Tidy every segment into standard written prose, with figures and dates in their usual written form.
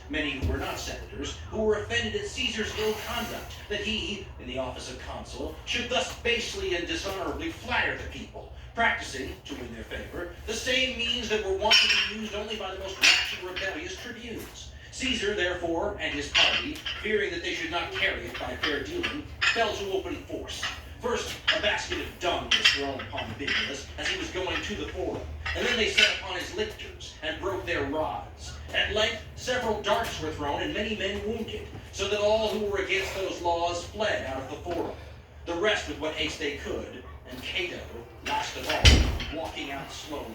many who were not senators, who were offended at Caesar's ill conduct, that he, in the office of consul, should thus basely and dishonorably flatter the people, practicing, to win their favor, the same means that were wont to be used only by the most rash and rebellious tribunes. Caesar, therefore, and his party, fearing that they should not carry it by fair dealing, fell to open force. First, a basket of dung was thrown upon Bibulus as he was going to the forum, and then they set upon his lictors and broke their rods. At length, several darts were thrown and many men wounded, so that all who were against those laws fled out of the forum. The rest with what haste they could, and Cato, last of all, walking out slowly,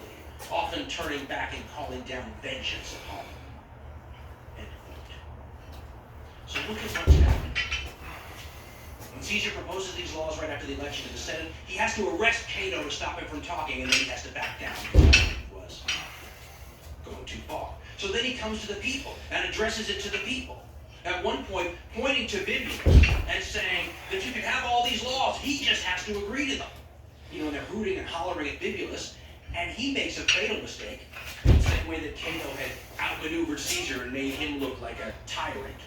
often turning back and calling down vengeance upon them. End quote. So look at what's happening. When Caesar proposes these laws right after the election to the Senate, he has to arrest Cato to stop him from talking, and then he has to back down because he was going too far. So then he comes to the people and addresses it to the people. At one point, pointing to Bibulus and saying that you can have all these laws, he just has to agree to them. You know, and they're hooting and hollering at Bibulus, and he makes a fatal mistake, the same way that Cato had outmaneuvered Caesar and made him look like a tyrant.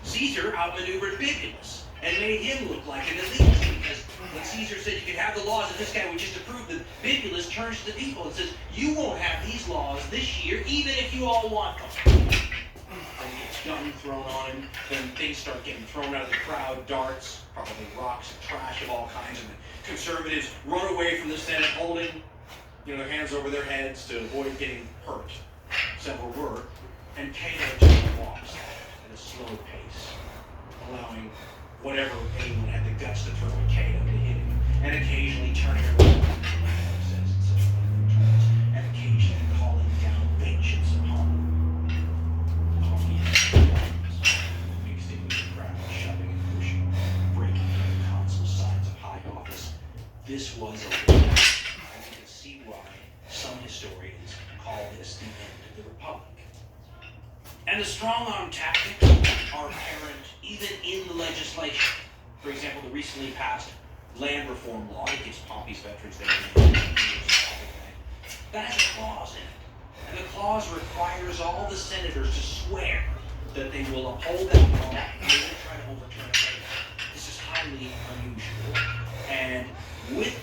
Caesar outmaneuvered Bibulus and made him look like an elitist, because when Caesar said you could have the laws and this guy would just approve them, Bibulus turns to the people and says, you won't have these laws this year, even if you all want them. Then he gets gun thrown on him, then things start getting thrown out of the crowd, darts, probably rocks and trash of all kinds, and the conservatives run away from the Senate holding their hands over their heads to avoid getting hurt. Several were, and Cato just walks at a slow pace, allowing whatever anyone had the guts to throw at Cato to hit him, and occasionally turning around, and occasionally calling down vengeance upon him. Mixed in with the crowd, shoving and pushing, breaking into the consul's signs of high office. This was a war, and you can see why some historians call this the end of the Republic. And the strong-arm tactics are apparent even in the legislation. For example, the recently passed land reform law that gives Pompey's veterans their land. That has a clause in it. And the clause requires all the senators to swear that they will uphold that law and they will try to overturn it later. This is highly unusual. And with